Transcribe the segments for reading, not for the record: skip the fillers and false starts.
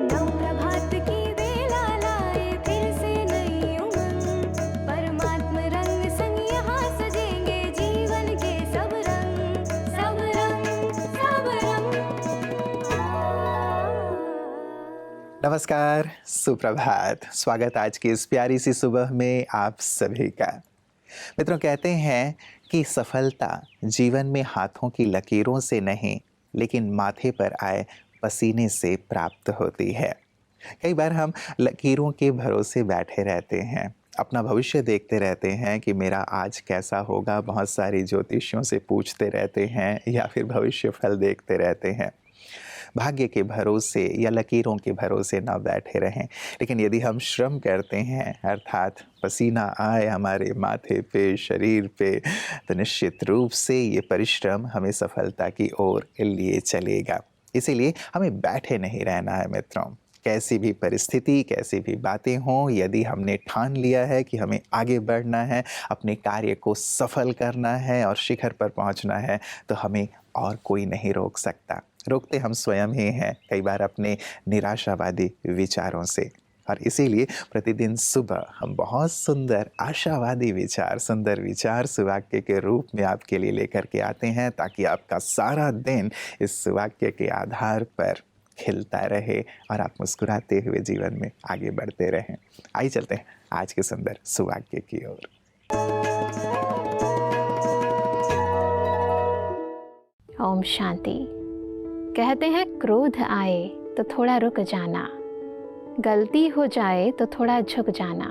नव प्रभात की बेला लाए फिर से नई उमंग, परमात्म रंग संग यहाँ सजेंगे जीवन के सब रंग, सब रंग, सब रंग। नमस्कार, सुप्रभात। स्वागत आज की इस प्यारी सी सुबह में आप सभी का। मित्रों, कहते हैं कि सफलता जीवन में हाथों की लकीरों से नहीं, लेकिन माथे पर आए पसीने से प्राप्त होती है। कई बार हम लकीरों के भरोसे बैठे रहते हैं, अपना भविष्य देखते रहते हैं कि मेरा आज कैसा होगा, बहुत सारी ज्योतिषियों से पूछते रहते हैं या फिर भविष्य फल देखते रहते हैं। भाग्य के भरोसे या लकीरों के भरोसे ना बैठे रहें, लेकिन यदि हम श्रम करते हैं, अर्थात पसीना आए हमारे माथे पे, शरीर पे, तो निश्चित रूप से ये परिश्रम हमें सफलता की ओर लिए चलेगा। इसीलिए हमें बैठे नहीं रहना है मित्रों। कैसी भी परिस्थिति, कैसी भी बातें हों, यदि हमने ठान लिया है कि हमें आगे बढ़ना है, अपने कार्य को सफल करना है और शिखर पर पहुंचना है, तो हमें और कोई नहीं रोक सकता। रोकते हम स्वयं ही हैं, कई बार अपने निराशावादी विचारों से। और इसीलिए प्रतिदिन सुबह हम बहुत सुंदर आशावादी विचार, सुंदर विचार सुवाक्य के रूप में आपके लिए लेकर के आते हैं, ताकि आपका सारा दिन इस सुवाक्य के आधार पर खिलता रहे और आप मुस्कुराते हुए जीवन में आगे बढ़ते रहें। आइए चलते हैं आज के सुंदर सुवाक्य की ओर। ओम शांति। कहते हैं क्रोध आए तो थोड़ा रुक जाना, गलती हो जाए तो थोड़ा झुक जाना।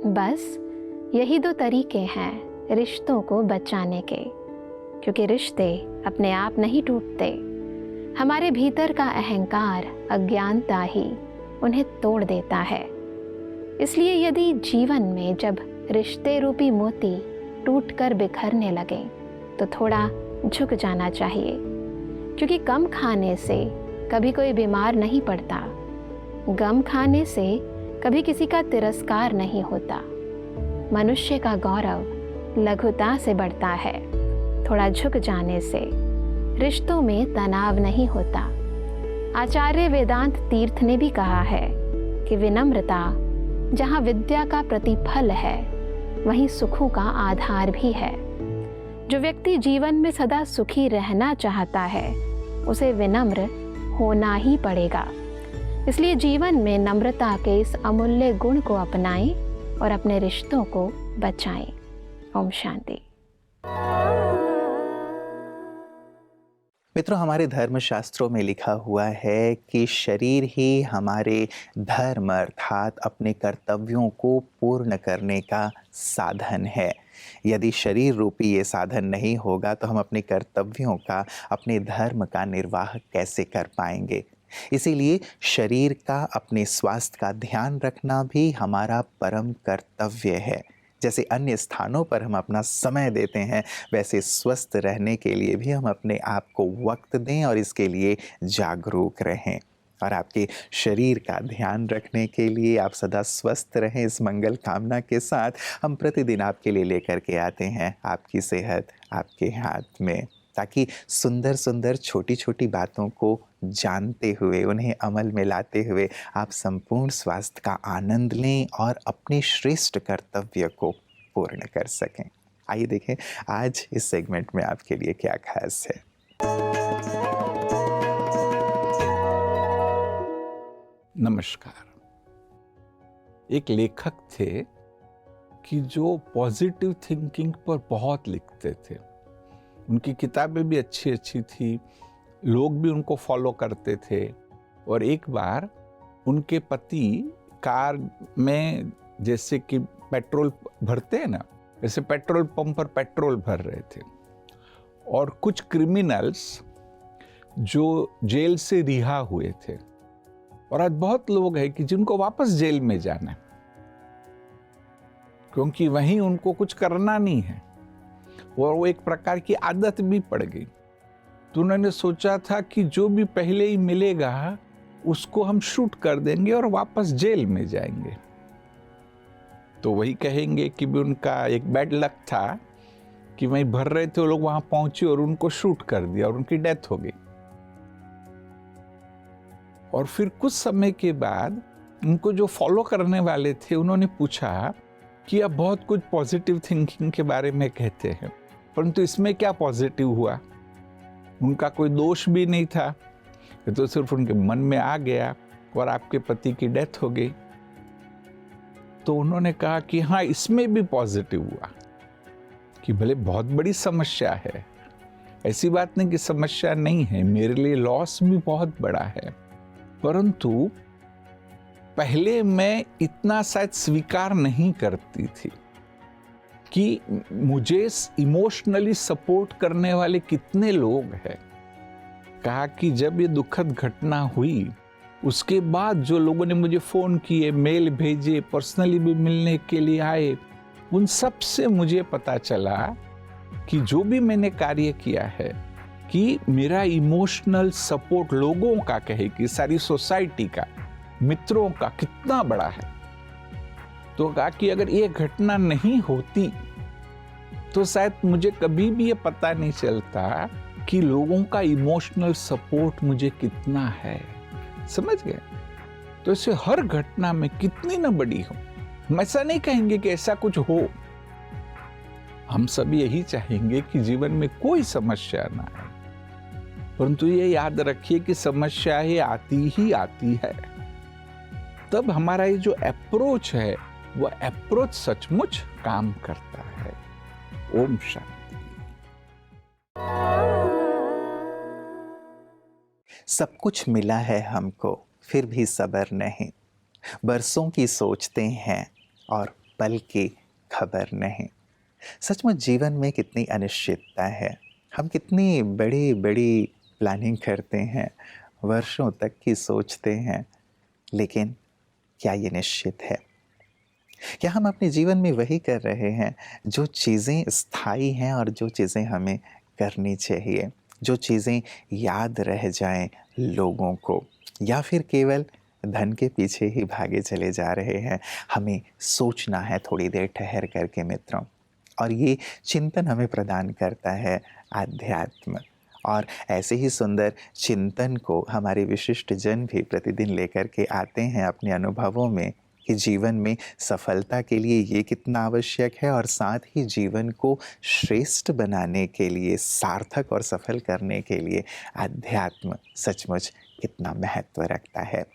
बस यही दो तरीके हैं रिश्तों को बचाने के, क्योंकि रिश्ते अपने आप नहीं टूटते। हमारे भीतर का अहंकार, अज्ञानता ही उन्हें तोड़ देता है। इसलिए यदि जीवन में जब रिश्ते रूपी मोती टूटकर बिखरने लगे, तो थोड़ा झुक जाना चाहिए, क्योंकि कम खाने से कभी कोई बीमार नहीं पड़ता, गम खाने से कभी किसी का तिरस्कार नहीं होता। मनुष्य का गौरव लघुता से बढ़ता है। थोड़ा झुक जाने से रिश्तों में तनाव नहीं होता। आचार्य वेदांत तीर्थ ने भी कहा है कि विनम्रता जहाँ विद्या का प्रतिफल है, वहीं सुखों का आधार भी है। जो व्यक्ति जीवन में सदा सुखी रहना चाहता है, उसे विनम्र होना ही पड़ेगा। इसलिए जीवन में नम्रता के इस अमूल्य गुण को अपनाएं और अपने रिश्तों को बचाएं। ओम शांति। मित्रों, हमारे धर्मशास्त्रों में लिखा हुआ है कि शरीर ही हमारे धर्म अर्थात अपने कर्तव्यों को पूर्ण करने का साधन है। यदि शरीर रूपी ये साधन नहीं होगा, तो हम अपने कर्तव्यों का, अपने धर्म का निर्वाह कैसे कर पाएंगे। इसीलिए शरीर का, अपने स्वास्थ्य का ध्यान रखना भी हमारा परम कर्तव्य है। जैसे अन्य स्थानों पर हम अपना समय देते हैं, वैसे स्वस्थ रहने के लिए भी हम अपने आप को वक्त दें और इसके लिए जागरूक रहें। और आपके शरीर का ध्यान रखने के लिए, आप सदा स्वस्थ रहें, इस मंगल कामना के साथ हम प्रतिदिन आपके लिए लेकर के आते हैं आपकी सेहत आपके हाथ में, ताकि सुंदर सुंदर छोटी छोटी बातों को जानते हुए, उन्हें अमल में लाते हुए आप संपूर्ण स्वास्थ्य का आनंद लें और अपने श्रेष्ठ कर्तव्य को पूर्ण कर सकें। आइए देखें आज इस सेगमेंट में आपके लिए क्या खास है। नमस्कार। एक लेखक थे कि जो पॉजिटिव थिंकिंग पर बहुत लिखते थे। उनकी किताबें भी अच्छी अच्छी थी, लोग भी उनको फॉलो करते थे। और एक बार उनके पति कार में जैसे कि पेट्रोल भरते हैं ना, वैसे पेट्रोल पंप पर पेट्रोल भर रहे थे, और कुछ क्रिमिनल्स जो जेल से रिहा हुए थे, और आज बहुत लोग हैं कि जिनको वापस जेल में जाना है, क्योंकि वहीं उनको कुछ करना नहीं है और वो एक प्रकार की आदत भी पड़ गई। तो उन्होंने सोचा था कि जो भी पहले ही मिलेगा उसको हम शूट कर देंगे और वापस जेल में जाएंगे। तो वही कहेंगे कि भी उनका एक बैड लक था कि वहीं भर रहे थे, वो लोग वहां पहुंचे और उनको शूट कर दिया और उनकी डेथ हो गई। और फिर कुछ समय के बाद उनको जो फॉलो करने वाले थे उन्होंने पूछा कि आप बहुत कुछ पॉजिटिव थिंकिंग के बारे में कहते हैं, परंतु इसमें क्या पॉजिटिव हुआ? उनका कोई दोष भी नहीं था, ये तो सिर्फ उनके मन में आ गया और आपके पति की डेथ हो गई। तो उन्होंने कहा कि हाँ, इसमें भी पॉजिटिव हुआ कि भले बहुत बड़ी समस्या है, ऐसी बात नहीं कि समस्या नहीं है, मेरे लिए लॉस भी बहुत बड़ा है, परंतु पहले मैं इतना शायद स्वीकार नहीं करती थी कि मुझे इमोशनली सपोर्ट करने वाले कितने लोग हैं। कहा कि जब ये दुखद घटना हुई उसके बाद जो लोगों ने मुझे फ़ोन किए, मेल भेजे, पर्सनली भी मिलने के लिए आए, उन सब से मुझे पता चला कि जो भी मैंने कार्य किया है कि मेरा इमोशनल सपोर्ट लोगों का, कहे कि सारी सोसाइटी का, मित्रों का कितना बड़ा है। तो कहा कि अगर ये घटना नहीं होती तो शायद मुझे कभी भी ये पता नहीं चलता कि लोगों का इमोशनल सपोर्ट मुझे कितना है। समझ गए? तो इसे हर घटना में कितनी न बड़ी हो, हम ऐसा नहीं कहेंगे कि ऐसा कुछ हो, हम सब यही चाहेंगे कि जीवन में कोई समस्या ना आए, परंतु ये याद रखिए कि समस्या ये आती ही आती है। तब हमारा ये जो अप्रोच है वो अप्रोच सचमुच काम करता है। ओम शांति। सब कुछ मिला है हमको फिर भी सब्र नहीं, बरसों की सोचते हैं और पल की खबर नहीं। सचमुच जीवन में कितनी अनिश्चितता है, हम कितनी बड़ी बड़ी प्लानिंग करते हैं, वर्षों तक की सोचते हैं, लेकिन क्या ये निश्चित है? क्या हम अपने जीवन में वही कर रहे हैं जो चीज़ें स्थायी हैं और जो चीज़ें हमें करनी चाहिए, जो चीज़ें याद रह जाएं लोगों को, या फिर केवल धन के पीछे ही भागे चले जा रहे हैं? हमें सोचना है थोड़ी देर ठहर करके मित्रों, और ये चिंतन हमें प्रदान करता है आध्यात्म। और ऐसे ही सुंदर चिंतन को हमारे विशिष्ट जन भी प्रतिदिन लेकर के आते हैं अपने अनुभवों में कि जीवन में सफलता के लिए ये कितना आवश्यक है, और साथ ही जीवन को श्रेष्ठ बनाने के लिए, सार्थक और सफल करने के लिए आध्यात्म सचमुच कितना महत्व रखता है।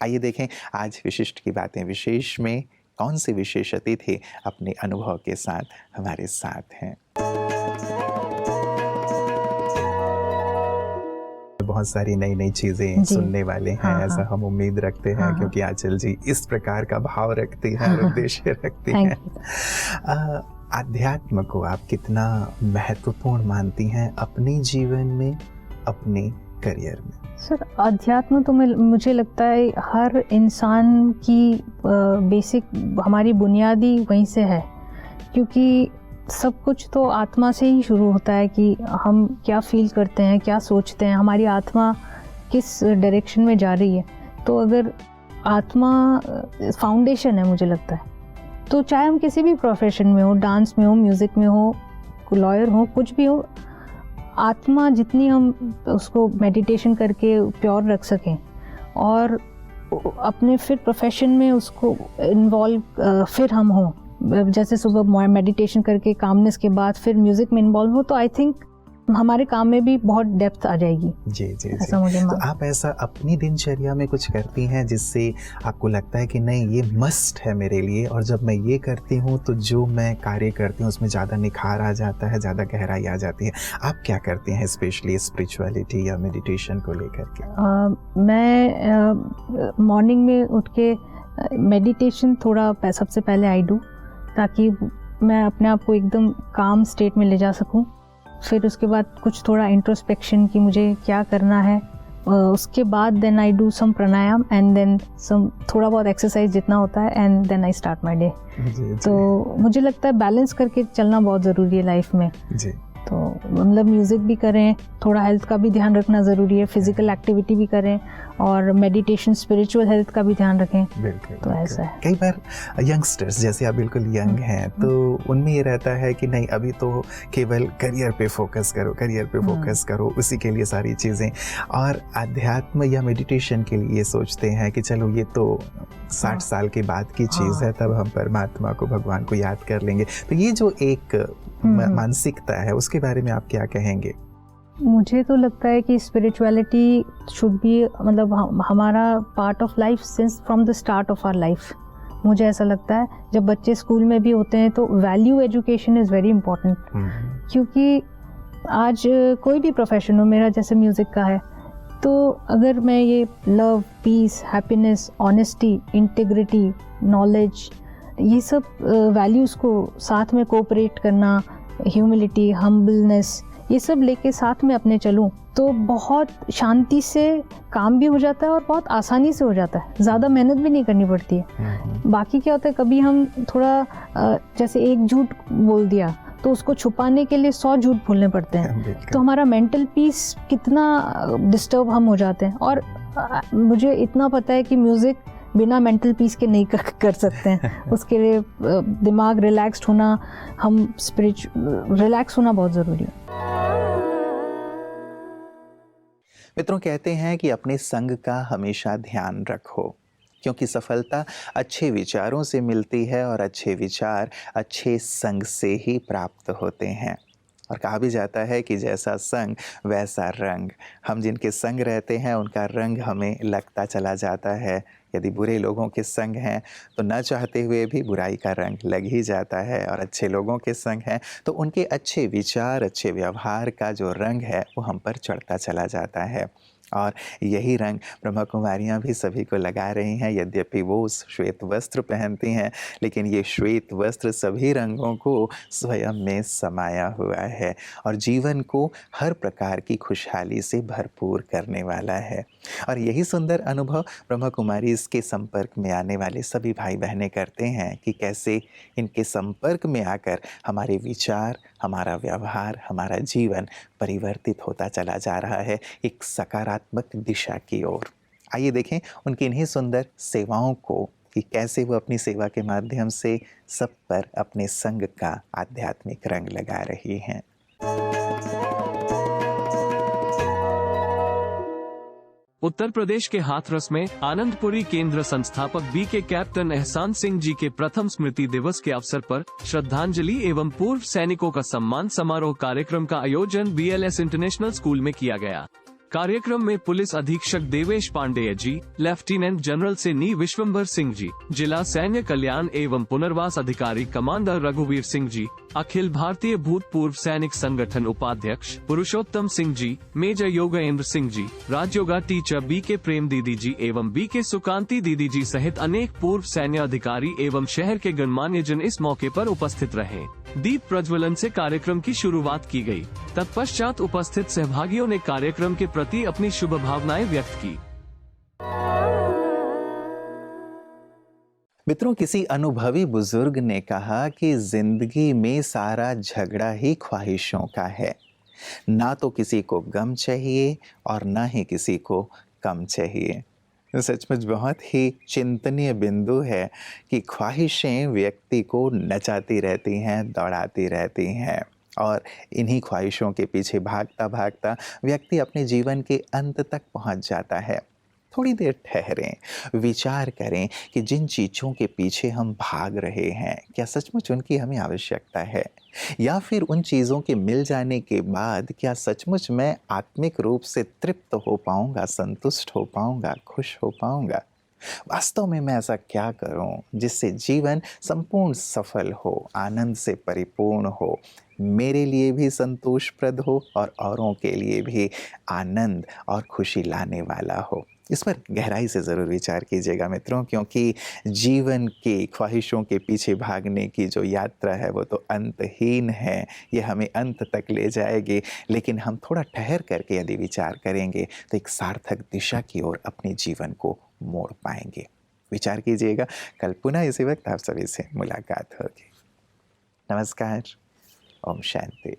आइए देखें आज विशिष्ट की बातें विशेष में कौन से विशेष अतिथि अपने अनुभव के साथ हमारे साथ हैं। बहुत सारी नई नई चीज़ें सुनने वाले हैं, ऐसा हम उम्मीद रखते हैं, क्योंकि आंचल जी इस प्रकार का भाव रखती हैं और उद्देश्य रखती हैं। आध्यात्म को आप कितना महत्वपूर्ण मानती हैं अपने जीवन में, अपने करियर में? सर, अध्यात्म तो मुझे लगता है हर इंसान की बेसिक, हमारी बुनियादी वहीं से है, क्योंकि सब कुछ तो आत्मा से ही शुरू होता है कि हम क्या फील करते हैं, क्या सोचते हैं, हमारी आत्मा किस डायरेक्शन में जा रही है। तो अगर आत्मा फाउंडेशन है मुझे लगता है, तो चाहे हम किसी भी प्रोफेशन में हो, डांस में हो, म्यूज़िक में हो, लॉयर हो, कुछ भी हो, आत्मा जितनी हम उसको मेडिटेशन करके प्योर रख सकें और अपने फिर प्रोफेशन में उसको इन्वॉल्व फिर हम हों, जैसे सुबह मेडिटेशन करके कामनेस के बाद फिर म्यूज़िक में इन्वॉल्व हो, तो आई थिंक हमारे काम में भी बहुत डेप्थ आ जाएगी। जी जी ऐसा मुझे तो आप ऐसा अपनी दिनचर्या में कुछ करती हैं जिससे आपको लगता है कि नहीं ये मस्ट है मेरे लिए, और जब मैं ये करती हूँ तो जो मैं कार्य करती हूँ उसमें ज़्यादा निखार आ जाता है, ज़्यादा गहराई आ जाती है? आप क्या करती हैं स्पेशली स्पिरिचुअलिटी या मेडिटेशन को लेकर के? मैं मॉर्निंग में उठ के मेडिटेशन थोड़ा सबसे पहले आई डू, ताकि मैं अपने आप को एकदम काम स्टेट में ले जा सकूं। फिर उसके बाद कुछ थोड़ा इंट्रोस्पेक्शन की मुझे क्या करना है, उसके बाद then I do some pranayama and then some थोड़ा बहुत एक्सरसाइज जितना होता है, and then I start my day. तो मुझे लगता है बैलेंस करके चलना बहुत ज़रूरी है लाइफ में। जी। तो मतलब म्यूज़िक भी करें, थोड़ा हेल्थ का भी ध्यान रखना ज़रूरी है, फिज़िकल एक्टिविटी भी करें और मेडिटेशन, स्पिरिचुअल हेल्थ का भी ध्यान रखें। बिल्कुल तो ऐसा है। कई बार यंगस्टर्स, जैसे आप बिल्कुल यंग हैं, तो उनमें ये रहता है कि नहीं अभी तो केवल करियर पे फोकस करो, करियर पे फोकस करो, उसी के लिए सारी चीज़ें, और अध्यात्म या मेडिटेशन के लिए ये सोचते हैं कि चलो ये तो 60 साल के बाद की चीज़ है, तब हम परमात्मा को, भगवान को याद कर लेंगे। तो ये जो एक मानसिकता है, उसके बारे में आप क्या कहेंगे? मुझे तो लगता है कि स्पिरिचुअलिटी शुड बी, मतलब हमारा part of life since from the start of our life. मुझे ऐसा लगता है जब बच्चे स्कूल में भी होते हैं तो value education is very important, क्योंकि आज कोई भी प्रोफेशन हो, मेरा जैसे म्यूज़िक का है, तो अगर मैं ये love, peace, happiness, honesty, integrity, knowledge, ये सब वैल्यूज़ को साथ में कोऑपरेट करना, ह्यूमिलिटी, हम्बलनेस, ये सब लेके साथ में अपने चलूँ तो बहुत शांति से काम भी हो जाता है और बहुत आसानी से हो जाता है, ज़्यादा मेहनत भी नहीं करनी पड़ती है। बाकी क्या होता है, कभी हम थोड़ा जैसे एक झूठ बोल दिया तो उसको छुपाने के लिए 100 झूठ बोलने पड़ते हैं, तो हमारा मेंटल पीस कितना डिस्टर्ब हम हो जाते हैं। और मुझे इतना पता है कि म्यूज़िक बिना मेंटल पीस के नहीं कर सकते हैं। उसके लिए दिमाग रिलैक्स्ड होना, हम रिलैक्स होना बहुत ज़रूरी है। मित्रों, कहते हैं कि अपने संग का हमेशा ध्यान रखो, क्योंकि सफलता अच्छे विचारों से मिलती है और अच्छे विचार अच्छे संग से ही प्राप्त होते हैं। और कहा भी जाता है कि जैसा संग वैसा रंग। हम जिनके संग रहते हैं उनका रंग हमें लगता चला जाता है। यदि बुरे लोगों के संग हैं तो न चाहते हुए भी बुराई का रंग लग ही जाता है, और अच्छे लोगों के संग हैं तो उनके अच्छे विचार, अच्छे व्यवहार का जो रंग है वो हम पर चढ़ता चला जाता है। और यही रंग ब्रह्मा कुमारियाँ भी सभी को लगा रही हैं। यद्यपि वो श्वेत वस्त्र पहनती हैं, लेकिन ये श्वेत वस्त्र सभी रंगों को स्वयं में समाया हुआ है और जीवन को हर प्रकार की खुशहाली से भरपूर करने वाला है। और यही सुंदर अनुभव ब्रह्मा कुमारी इसके संपर्क में आने वाले सभी भाई बहनें करते हैं कि कैसे इनके संपर्क में आकर हमारे विचार, हमारा व्यवहार, हमारा जीवन परिवर्तित होता चला जा रहा है एक सकारात्मक दिशा की ओर। आइए देखें उनकी इन्हीं सुंदर सेवाओं को कि कैसे वो अपनी सेवा के माध्यम से सब पर अपने संग का आध्यात्मिक रंग लगा रही हैं। उत्तर प्रदेश के हाथरस में आनंदपुरी केंद्र संस्थापक बी के कैप्टन एहसान सिंह जी के प्रथम स्मृति दिवस के अवसर पर श्रद्धांजलि एवं पूर्व सैनिकों का सम्मान समारोह कार्यक्रम का आयोजन BLS इंटरनेशनल स्कूल में किया गया। कार्यक्रम में पुलिस अधीक्षक देवेश पांडेय जी, लेफ्टिनेंट जनरल सेनी विश्वंभर सिंह जी, जिला सैन्य कल्याण एवं पुनर्वास अधिकारी कमांडर रघुवीर सिंह जी, अखिल भारतीय भूतपूर्व सैनिक संगठन उपाध्यक्ष पुरुषोत्तम Singh ji, major Yogendra Singh ji, Rajyoga teacher B के प्रेम दीदी जी एवं बी के सुकांति दीदी जी सहित अनेक पूर्व सैन्य अधिकारी एवं शहर के गणमान्य जन इस मौके पर उपस्थित रहे। दीप प्रज्वलन से कार्यक्रम की शुरुआत की गई। तत्पश्चात उपस्थित सहभागियों ने कार्यक्रम के प्रति अपनी शुभ भावनाएं व्यक्त की। मित्रों, किसी अनुभवी बुजुर्ग ने कहा कि जिंदगी में सारा झगड़ा ही ख्वाहिशों का है। ना तो किसी को गम चाहिए और ना ही किसी को कम चाहिए। सचमुच बहुत ही चिंतनीय बिंदु है कि ख्वाहिशें व्यक्ति को नचाती रहती हैं, दौड़ाती रहती हैं, और इन्हीं ख्वाहिशों के पीछे भागता भागता व्यक्ति अपने जीवन के अंत तक पहुंच जाता है। थोड़ी देर ठहरें, विचार करें कि जिन चीज़ों के पीछे हम भाग रहे हैं क्या सचमुच उनकी हमें आवश्यकता है, या फिर उन चीज़ों के मिल जाने के बाद क्या सचमुच मैं आत्मिक रूप से तृप्त हो पाऊंगा, संतुष्ट हो पाऊंगा, खुश हो पाऊंगा। वास्तव में मैं ऐसा क्या करूं जिससे जीवन संपूर्ण सफल हो, आनंद से परिपूर्ण हो, मेरे लिए भी संतोषप्रद हो और औरों के लिए भी आनंद और खुशी लाने वाला हो। इस पर गहराई से ज़रूर विचार कीजिएगा मित्रों, क्योंकि जीवन की ख्वाहिशों के पीछे भागने की जो यात्रा है वो तो अंतहीन है। ये हमें अंत तक ले जाएगी, लेकिन हम थोड़ा ठहर करके यदि विचार करेंगे तो एक सार्थक दिशा की ओर अपने जीवन को मोड़ पाएंगे। विचार कीजिएगा। कल पुनः इसी वक्त आप सभी से मुलाकात होगी। नमस्कार। ओम शांति।